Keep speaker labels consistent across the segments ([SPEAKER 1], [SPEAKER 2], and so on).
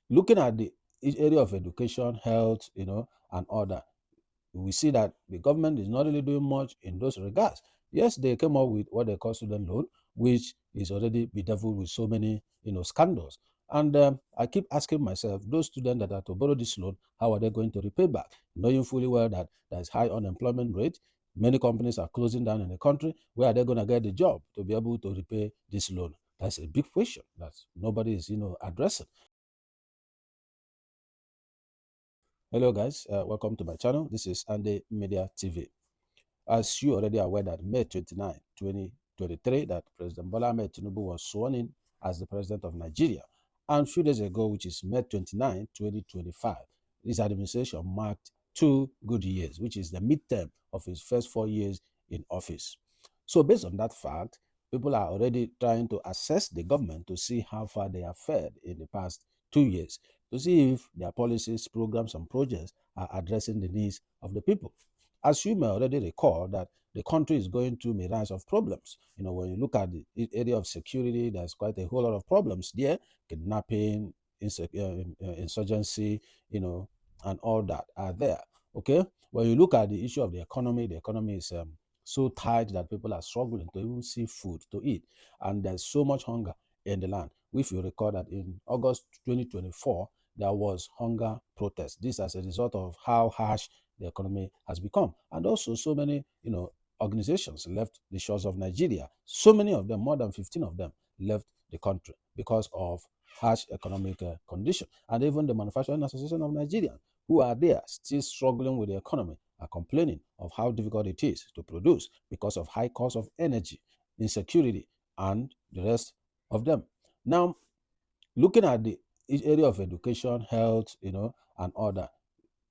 [SPEAKER 1] Looking at the area of education, health, and other, we see that the government is not really doing much in those regards. Yes, they came up with what they call student loan, which is already bedeviled with so many, scandals. And I keep asking myself, those students that are to borrow this loan, how are they going to repay back? Knowing fully well that there is high unemployment rate, many companies are closing down in the country. Where are they going to get the job to be able to repay this loan? That's a big question that nobody is, addressing. Hello, guys. Welcome to my channel. This is Andy Media TV. As you already aware that May 29, 2023, that President Bola Tinubu was sworn in as the president of Nigeria. And a few days ago, which is May 29, 2025, his administration marked 2 good years, which is the midterm of his first 4 years in office. So based on that fact, people are already trying to assess the government to see how far they have fared in the past 2 years, to see if their policies, programs, and projects are addressing the needs of the people. As you may already recall that the country is going through a rise of problems. When you look at the area of security, there's quite a whole lot of problems there: kidnapping, insurgency, and all that are there. Okay. When you look at the issue of the economy is so tight that people are struggling to even see food to eat, and there's so much hunger in the land. If you recall that in August 2024, there was hunger protest. This as a result of how harsh the economy has become. And also so many, organizations left the shores of Nigeria. So many of them, more than 15 of them, left the country because of harsh economic condition. And even the Manufacturing Association of Nigeria, who are there still struggling with the economy, are complaining of how difficult it is to produce because of high cost of energy, insecurity, and the rest of them. Now, looking at the area of education, health, and other,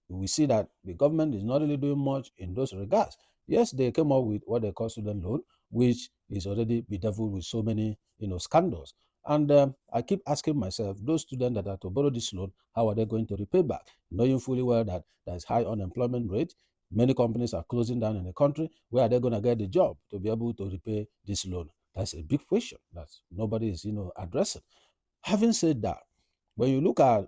[SPEAKER 1] we see that the government is not really doing much in those regards. Yes, they came up with what they call student loan, which is already bedeviled with so many, scandals. And I keep asking myself, those students that are to borrow this loan, how are they going to repay back? Knowing fully well that there is high unemployment rate, many companies are closing down in the country. Where are they going to get the job to be able to repay this loan? That's a big question that nobody is, addressing. Having said that, when you look at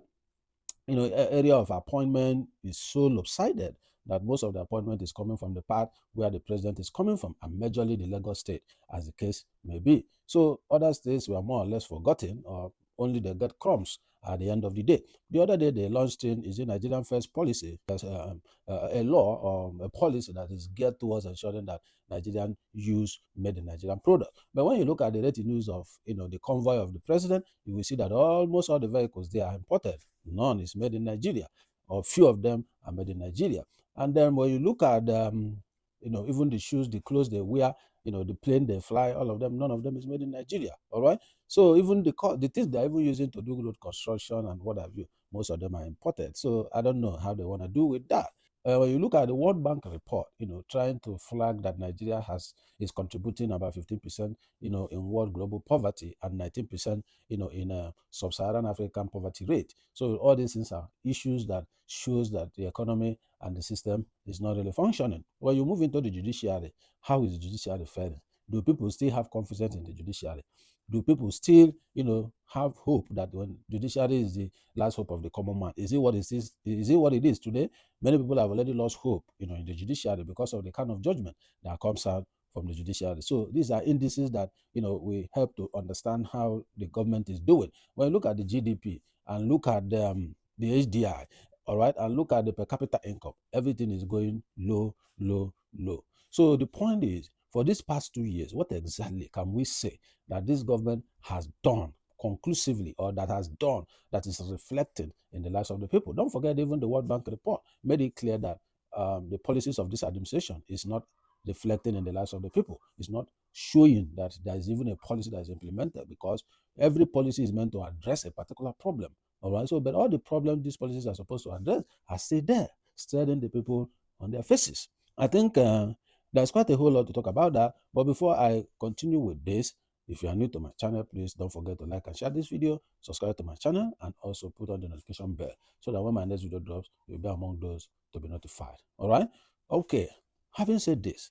[SPEAKER 1] area of appointment is so lopsided that most of the appointment is coming from the part where the president is coming from, and majorly the Lagos state, as the case may be. So other states were more or less forgotten, or only they get crumbs at the end of the day. The other day they launched in is the Nigerian First policy, as a law or a policy that is geared towards ensuring that Nigerian use made in Nigerian product. But when you look at the retinues of the convoy of the president, you will see that almost all the vehicles they are imported. None is made in Nigeria, or few of them are made in Nigeria. And then when you look at even the shoes, the clothes they wear, the plane they fly, all of them, none of them is made in Nigeria. All right. So even the things they're even using to do road construction and what have you, most of them are imported. So I don't know how they want to do with that. When you look at the World Bank report, trying to flag that Nigeria is contributing about 15%, in world global poverty, and 19%, in sub-Saharan African poverty rate. So all these things are issues that shows that the economy and the system is not really functioning. When you move into the judiciary, how is the judiciary faring? Do people still have confidence in the judiciary? Do people still, have hope that when judiciary is the last hope of the common man? Is it what it is? Is it what it is today? Many people have already lost hope, in the judiciary because of the kind of judgment that comes out from the judiciary. So these are indices that we help to understand how the government is doing. When you look at the GDP and look at the HDI, all right, and look at the per capita income, everything is going low, low, low. So the point is, for these past 2 years, what exactly can we say that this government has done conclusively, or that has done, that is reflected in the lives of the people? Don't forget, even the World Bank report made it clear that the policies of this administration is not reflecting in the lives of the people. It's not showing that there is even a policy that is implemented, because every policy is meant to address a particular problem. All right. So, but all the problems these policies are supposed to address are still there, staring the people on their faces. I think there's quite a whole lot to talk about that. But before I continue with this, if you are new to my channel, please don't forget to like and share this video, subscribe to my channel, and also put on the notification bell so that when my next video drops, you'll be among those to be notified. All right. Okay. Having said this,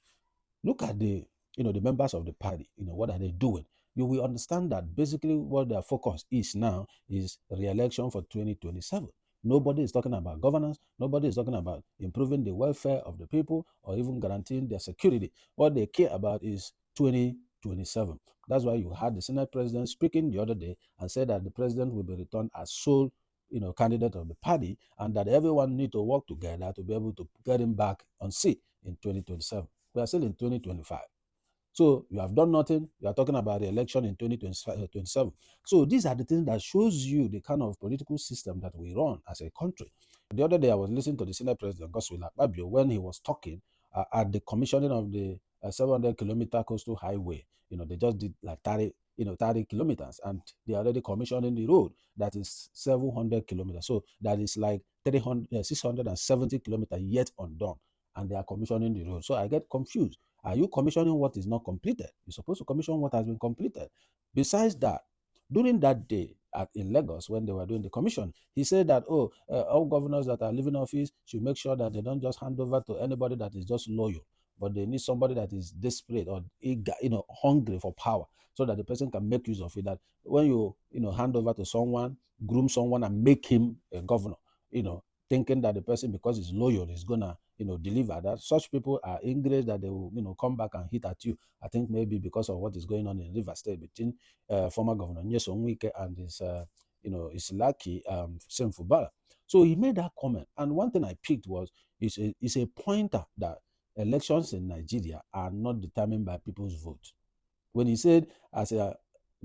[SPEAKER 1] look at the members of the party. What are they doing? you will understand that basically what their focus is now is re-election for 2027. Nobody is talking about governance. Nobody is talking about improving the welfare of the people or even guaranteeing their security. What they care about is 2027. That's why you had the Senate president speaking the other day and said that the president will be returned as sole candidate of the party, and that everyone need to work together to be able to get him back on seat in 2027. We are still in 2025. So you have done nothing. You are talking about the election in 2027. So these are the things that shows you the kind of political system that we run as a country. The other day, I was listening to the Senate President Godswill Akpabio when he was talking at the commissioning of the 700-kilometer coastal highway. They just did like 30 kilometers, and they are already commissioning the road that is 700 kilometers. So that is like 670 kilometers yet undone, and they are commissioning the road. So I get confused. Are you commissioning what is not completed? You're supposed to commission what has been completed. Besides that, during that day in Lagos, when they were doing the commission, he said that, all governors that are leaving office should make sure that they don't just hand over to anybody that is just loyal, but they need somebody that is desperate or eager, hungry for power, so that the person can make use of it. That when you, hand over to someone, groom someone and make him a governor, thinking that the person, because he's loyal, is gonna deliver. That such people are ingrates that they will come back and hit at you. I think maybe because of what is going on in River State between former Governor Nyesom Wike and his lucky Sem Fubara. So he made that comment, and one thing I picked was it's a pointer that elections in Nigeria are not determined by people's vote. When he said, as a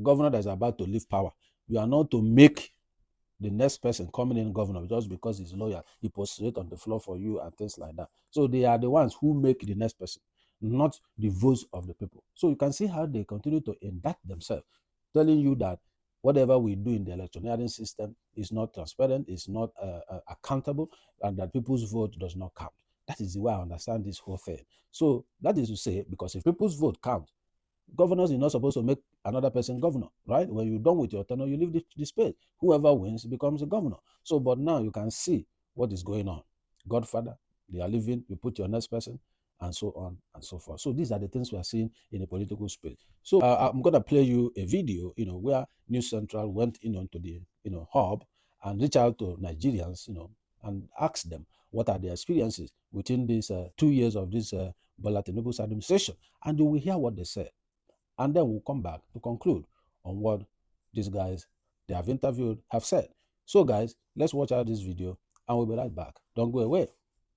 [SPEAKER 1] governor that is about to leave power, you are not to make the next person coming in governor just because he's loyal, he prostrate on the floor for you and things like that. So they are the ones who make the next person, not the votes of the people. So you can see how they continue to indict themselves, telling you that whatever we do in the electioneering system is not transparent, is not accountable, and that people's vote does not count. That is the way I understand this whole thing. So that is to say, because if people's vote counts, governors are not supposed to make another person governor, right? When you're done with your tenure, you leave the space. Whoever wins becomes a governor. So, but now you can see what is going on. Godfather, they are leaving, you put your next person, and so on and so forth. So these are the things we are seeing in the political space. So I'm going to play you a video, where News Central went into the, hub and reach out to Nigerians, and ask them what are their experiences within these 2 years of this Bola Tinubu's administration. And you will hear what they said. And then we'll come back to conclude on what these guys they have interviewed have said. So guys, let's watch out this video and we'll be right back. Don't go away.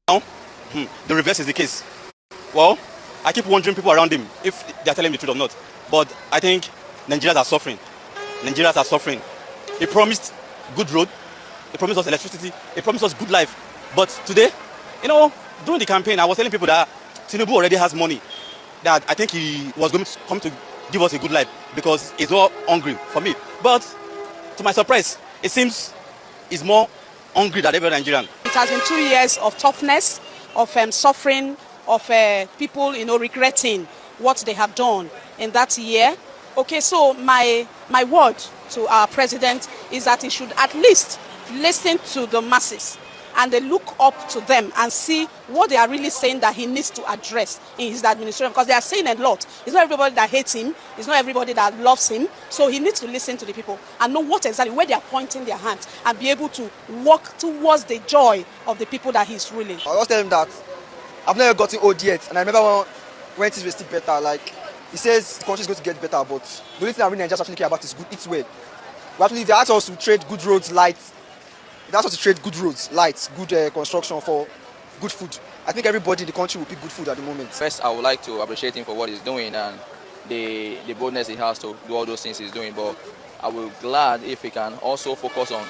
[SPEAKER 2] Now, the reverse is the case. Well, I keep wondering people around him if they're telling the truth or not. But I think Nigerians are suffering. Nigerians are suffering. He promised good road. He promised us electricity. He promised us good life. But today, during the campaign, I was telling people that Tinubu already has money. That I think he was going to come to give us a good life because he's not hungry for me. But to my surprise, it seems he's more hungry than every Nigerian.
[SPEAKER 3] It has been 2 years of toughness, of suffering, of people, regretting what they have done in that year. Okay, so my word to our president is that he should at least listen to the masses and they look up to them and see what they are really saying that he needs to address in his administration, because they are saying a lot. It's not everybody that hates him. It's not everybody that loves him. So he needs to listen to the people and know what exactly, where they are pointing their hands and be able to work towards the joy of the people that he's ruling.
[SPEAKER 4] I was telling him that I've never gotten old yet, and I remember when things were still better, like he says the country is going to get better, but the only thing I really Nigerians actually care about is good, it's well. But actually, if they ask us to trade good roads, lights, that's to trade good roads, lights, good construction for good food. I think everybody in the country will pick good food at the moment.
[SPEAKER 5] First, I would like to appreciate him for what he's doing and the boldness he has to do all those things he's doing. But I will be glad if he can also focus on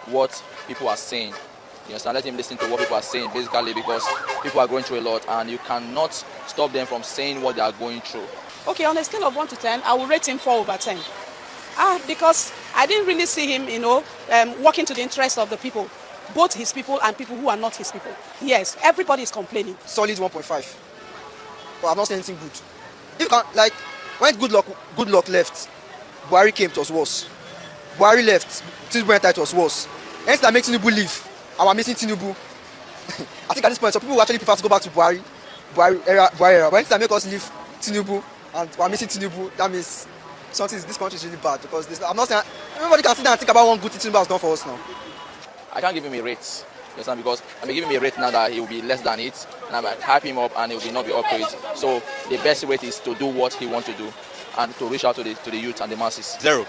[SPEAKER 5] what people are saying. You understand? Let him listen to what people are saying, basically, because people are going through a lot and you cannot stop them from saying what they are going through.
[SPEAKER 3] Okay, on a scale of 1 to 10, I will rate him 4/10. Because I didn't really see him, working to the interest of the people, both his people and people who are not his people. Yes, everybody is complaining.
[SPEAKER 4] Solid 1.5. But I've not seen anything good. If you can, like, when good luck left, Buhari came, it was worse. Buhari left, Tinubu entered, it was worse. Anything that makes Tinubu leave, and we're missing Tinubu. I think at this point, some people actually prefer to go back to Buhari era. But anything that makes us leave Tinubu, and we're missing Tinubu, that means this country is really bad because I'm not saying everybody can sit down and think about one good thing Tinubu has done for us now.
[SPEAKER 5] I can't give him a rate. You understand? Because I may give him a rate now that he will be less than it, and I might hype him up and he will not be up to it. So the best rate is to do what he wants to do and to reach out to the youth and the masses.
[SPEAKER 2] Zero.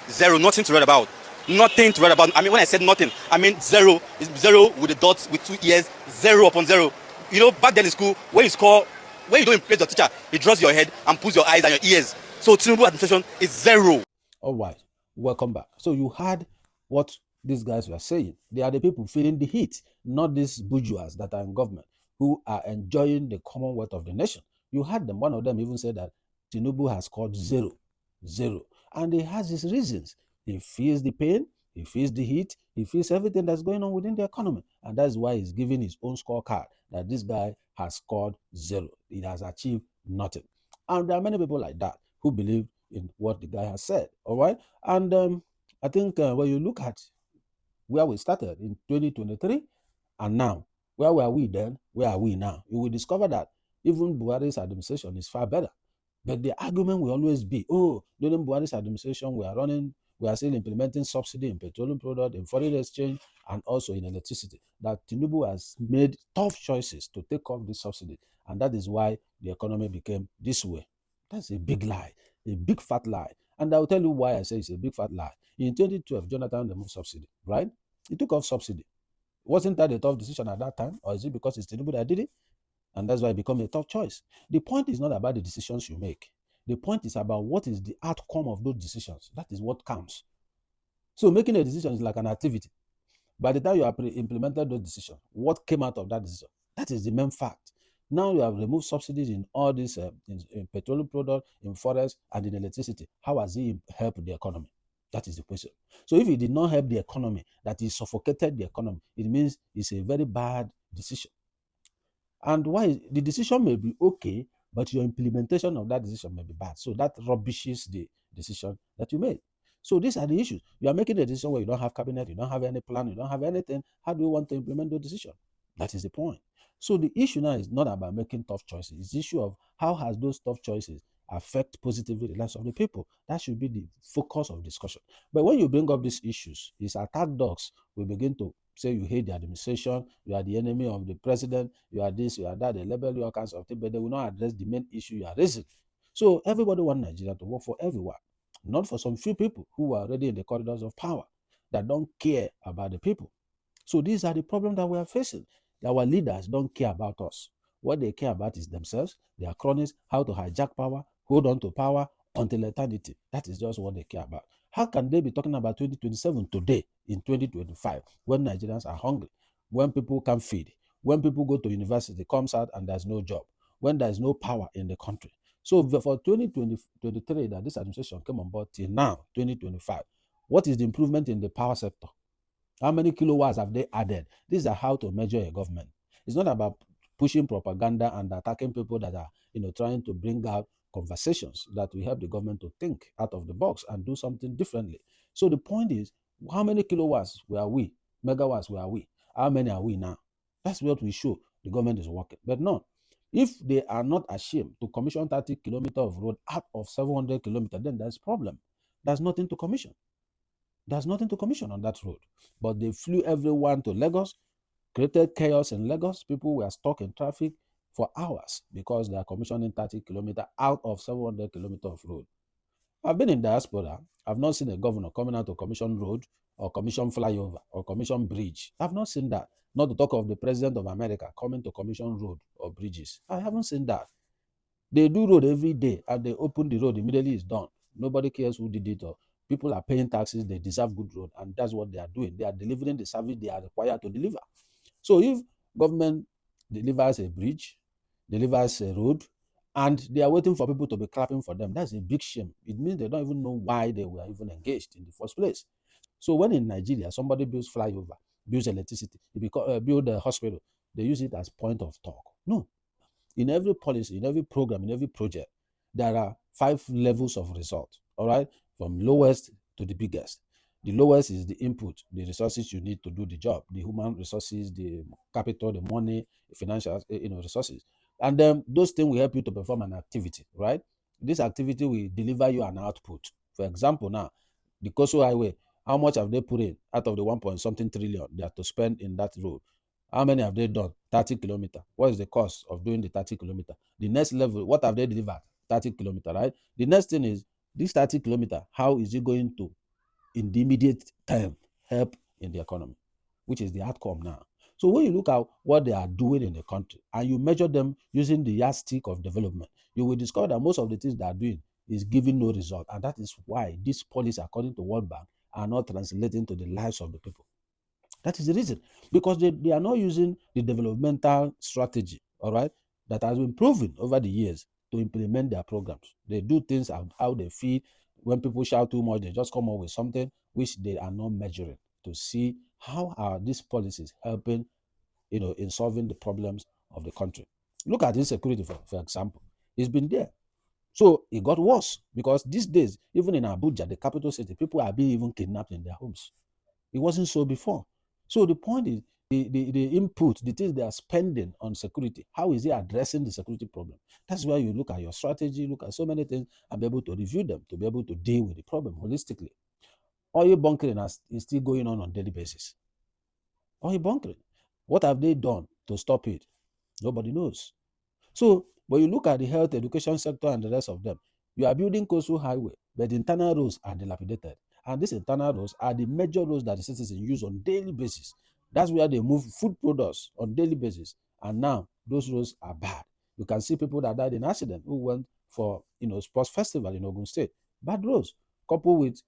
[SPEAKER 2] Zero. Nothing to write about. Nothing to write about. I mean, when I said nothing, I mean zero. It's zero with the dots with 2 years. Zero upon zero. You know, back then in school, when you don't impress your teacher, he draws your head and pulls your eyes and your ears. So Tinubu administration is zero.
[SPEAKER 1] All right, welcome back. So you heard what these guys were saying. They are the people feeling the heat, not these bourgeois that are in government who are enjoying the commonwealth of the nation. You heard them. One of them even said that Tinubu has scored zero. And he has his reasons. He feels the pain, he feels the heat, he feels everything that's going on within the economy. And that's why he's giving his own scorecard that this guy has scored zero. He has achieved nothing. And there are many people like that who believe in what the guy has said. All right. And I think when you look at where we started in 2023 and now, where were we then? Where are we now? You will discover that even Buhari's administration is far better. But the argument will always be, oh, during Buhari's administration, we are still implementing subsidy in petroleum product, in foreign exchange, and also in electricity. That Tinubu has made tough choices to take off this subsidy. And that is why the economy became this way. That's a big lie, a big fat lie. And I'll tell you why I say it's a big fat lie. In 2012, Jonathan removed subsidy, right? He took off subsidy. Wasn't that a tough decision at that time? Or is it because it's Tinubu that did it? And that's why it became a tough choice. The point is not about the decisions you make. The point is about what is the outcome of those decisions. That is what counts. So making a decision is like an activity. By the time you have implemented those decisions, what came out of that decision? That is the main fact. Now you have removed subsidies in all these in petroleum products, in forest, and in electricity. How has it helped the economy? That is the question. So if it did not help the economy, that it suffocated the economy, it means it's a very bad decision. And why the decision may be okay, but your implementation of that decision may be bad. So that rubbishes the decision that you made. So these are the issues. You are making a decision where you don't have cabinet, you don't have any plan, you don't have anything. How do you want to implement the decision? That is the point. So the issue now is not about making tough choices. It's the issue of how has those tough choices affect positively the lives of the people. That should be the focus of discussion. But when you bring up these issues, these attack dogs will begin to say you hate the administration, you are the enemy of the president, you are this, you are that, they label you all kinds of things, but they will not address the main issue you are raising. So everybody wants Nigeria to work for everyone, not for some few people who are already in the corridors of power that don't care about the people. So these are the problems that we are facing. Our leaders don't care about us. What they care about is themselves, their cronies, how to hijack power, hold on to power until eternity. That is just what they care about. How can they be talking about 2027 today in 2025 when Nigerians are hungry, when people can't feed, when people go to university, comes out and there's no job, when there's no power in the country? So for 2023 that this administration came on board till now, 2025, what is the improvement in the power sector? How many kilowatts have they added? These are how to measure a government. It's not about pushing propaganda and attacking people that are, trying to bring out conversations that will help the government to think out of the box and do something differently. So the point is, how many kilowatts were we? Megawatts were we? How many are we now? That's what we show the government is working. But no, if they are not ashamed to commission 30 kilometers of road out of 700 kilometers, then there's a problem. There's nothing to commission. There's nothing to commission on that road. But they flew everyone to Lagos, created chaos in Lagos. People were stuck in traffic for hours because they are commissioning 30 kilometers out of 700 kilometers of road. I've been in diaspora. I've not seen a governor coming out to commission road or commission flyover or commission bridge. I've not seen that. Not to talk of the president of America coming to commission road or bridges. I haven't seen that. They do road every day and they open the road immediately it's done. Nobody cares who did it, or people are paying taxes, they deserve good road, and that's what they are doing. They are delivering the service they are required to deliver. So if government delivers a bridge, delivers a road, and they are waiting for people to be clapping for them, that's a big shame. It means they don't even know why they were even engaged in the first place. So when in Nigeria somebody builds flyover, builds electricity, build a hospital, they use it as point of talk. No. In every policy, in every program, in every project, there are 5 levels of result, all right, from lowest to the biggest. The lowest is the input, the resources you need to do the job, the human resources, the capital, the money, the financial resources. And then those things will help you to perform an activity, right? This activity will deliver you an output. For example, now, the coastal highway, how much have they put in out of the 1 point something trillion they have to spend in that road? How many have they done? 30 kilometers. What is the cost of doing the 30 kilometers? The next level, what have they delivered? 30 kilometers, right? The next thing is this 30 kilometers, how is it going to, in the immediate term, help in the economy, which is the outcome now. So when you look at what they are doing in the country and you measure them using the yardstick of development, you will discover that most of the things they are doing is giving no result. And that is why these policies, according to World Bank, are not translating to the lives of the people. That is the reason. Because they are not using the developmental strategy, all right, that has been proven over the years to implement their programs. They do things how they feel. When people shout too much, they just come up with something which they are not measuring to see how are these policies helping, in solving the problems of the country. Look at insecurity, for example. It's been there. So it got worse because these days, even in Abuja, the capital city, people are being even kidnapped in their homes. It wasn't so before. So the point is the input, the things they are spending on security, how is it addressing the security problem? That's where you look at your strategy, look at so many things, and be able to review them to be able to deal with the problem holistically. Oil bunkering is still going on daily basis. Oil bunkering. What have they done to stop it? Nobody knows. So when you look at the health, education sector, and the rest of them, you are building coastal highway, but the internal roads are dilapidated. And these internal roads are the major roads that the citizens use on daily basis. That's where they move food products on daily basis. And now those roads are bad. You can see people that died in accident who went for sports festival in Ogun State. Bad roads, coupled with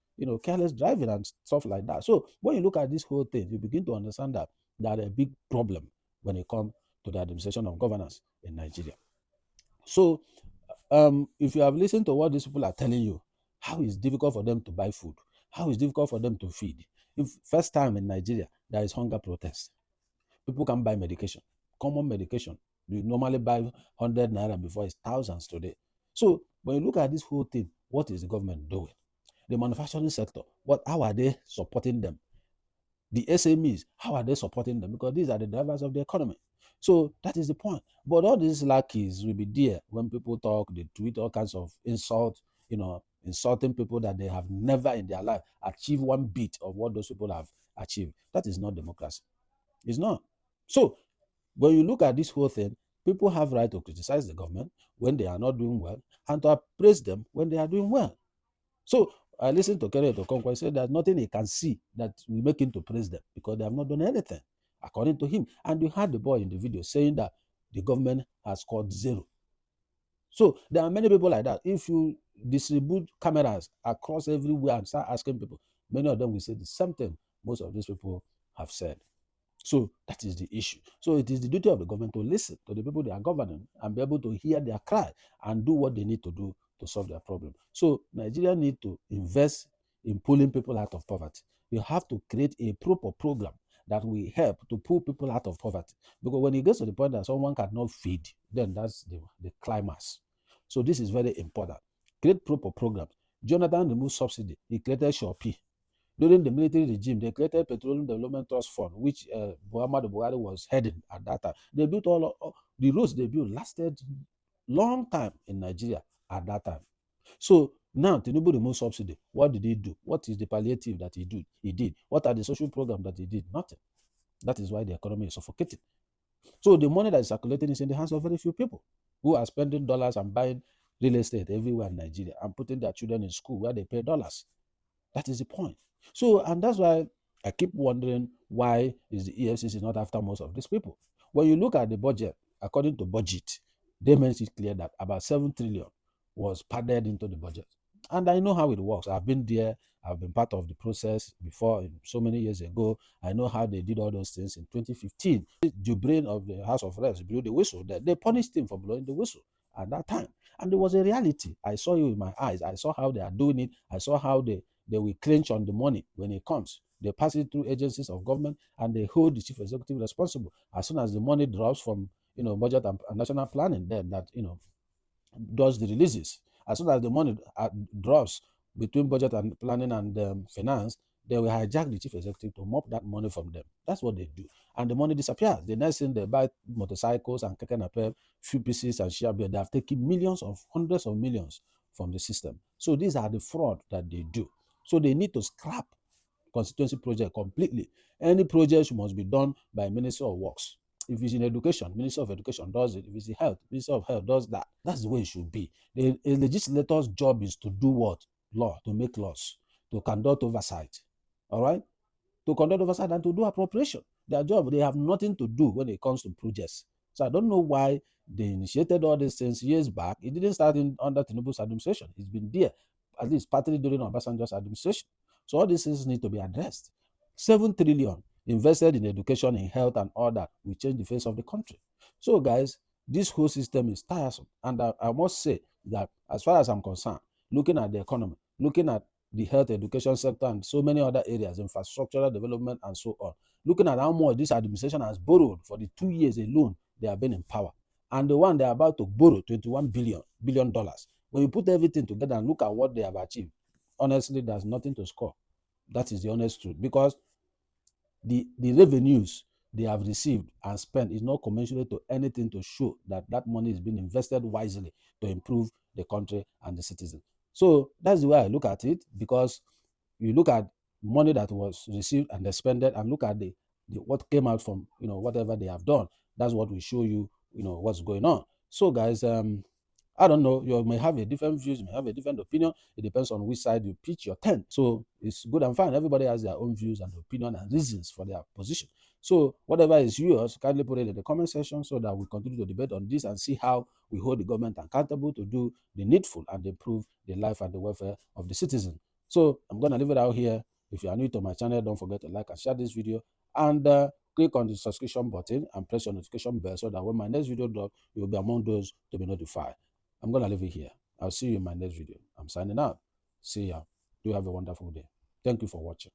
[SPEAKER 1] careless driving and stuff like that. So when you look at this whole thing, you begin to understand that there are a big problem when it comes to the administration of governance in Nigeria. So, if you have listened to what these people are telling you, how it's difficult for them to buy food, how it's difficult for them to feed. If first time in Nigeria there is hunger protest, people can buy medication, common medication. You normally buy 100 naira before it's thousands today. So when you look at this whole thing, what is the government doing? The manufacturing sector, how are they supporting them? The SMEs, how are they supporting them? Because these are the drivers of the economy. So that is the point. But all these lackeys will be there when people talk, they tweet all kinds of insult, insulting people that they have never in their life achieved one bit of what those people have achieved. That is not democracy. It's not. So when you look at this whole thing, people have right to criticize the government when they are not doing well and to praise them when they are doing well. So I listened to Kenneth Okonkwo. He said there's nothing he can see that will make him to praise them because they have not done anything, according to him. And you heard the boy in the video saying that the government has scored zero. So there are many people like that. If you distribute cameras across everywhere and start asking people, many of them will say the same thing most of these people have said. So that is the issue. So it is the duty of the government to listen to the people they are governing and be able to hear their cry and do what they need to do to solve their problem. So Nigeria need to invest in pulling people out of poverty. You have to create a proper program that will help to pull people out of poverty. Because when it gets to the point that someone cannot feed, then that's the climax. So this is very important. Create proper programs. Jonathan removed subsidy. He created Shopee. During the military regime, they created Petroleum Development Trust Fund, which Muhammadu Buhari was heading at that time. They built all the roads they built lasted long time in Nigeria at that time. So now Tinubu removed subsidy. What did he do? What is the palliative that he did? What are the social programs that he did? Nothing. That is why the economy is suffocating. So the money that is circulating is in the hands of very few people who are spending dollars and buying real estate everywhere in Nigeria and putting their children in school where they pay dollars. That is the point. So, and that's why I keep wondering why is the EFCC not after most of these people? When you look at the budget, according to budget, they made it clear that about 7 trillion was padded into the budget. And I know how it works. I've been there. I've been part of the process before so many years ago. I know how they did all those things in 2015. The brain of the House of Reps blew the whistle. They punished him for blowing the whistle at that time. And there was a reality. I saw you in my eyes. I saw how they are doing it. I saw how they will clinch on the money when it comes. They pass it through agencies of government and they hold the chief executive responsible. As soon as the money drops from budget and national planning, then that does the releases. As soon as the money drops between budget and planning and finance, they will hijack the chief executive to mop that money from them. That's what they do. And the money disappears. The next thing they buy motorcycles and keke napep, few pieces and share beer. They have taken millions of hundreds of millions from the system. So these are the fraud that they do. So they need to scrap constituency project completely. Any project must be done by Ministry of Works. If it's in education, Ministry of Education does it. If it's in health, Ministry of Health does that. That's the way it should be. The legislator's job is to do what? Law, to make laws, to conduct oversight. All right? To conduct oversight and to do appropriation. Their job, they have nothing to do when it comes to projects. So I don't know why they initiated all these things years back. It didn't start under Tinubu's administration. It's been there, at least partly during Obasanjo's administration. So all these things need to be addressed. 7 trillion invested in education, in health, and all that will change the face of the country. So, guys, this whole system is tiresome. And I must say that, as far as I'm concerned, looking at the economy, looking at the health education sector and so many other areas, infrastructural development and so on, looking at how much this administration has borrowed for the 2 years alone they have been in power, and the one they're about to borrow, $21 billion. When you put everything together and look at what they have achieved, honestly, there's nothing to score. That is the honest truth, because the revenues they have received and spent is not commensurate to anything to show that that money is being invested wisely to improve the country and the citizens. So that's the way I look at it, because you look at money that was received and expended, and look at the what came out from whatever they have done. That's what will show you what's going on. So, guys, I don't know. You may have a different views, you may have a different opinion. It depends on which side you pitch your tent. So it's good and fine. Everybody has their own views and opinion and reasons for their position. So whatever is yours, kindly put it in the comment section so that we continue to debate on this and see how we hold the government accountable to do the needful and improve the life and the welfare of the citizen. So I'm going to leave it out here. If you are new to my channel, don't forget to like and share this video, and click on the subscription button and press your notification bell so that when my next video drops, you will be among those to be notified. I'm going to leave it here. I'll see you in my next video. I'm signing out. See ya. Do have a wonderful day. Thank you for watching.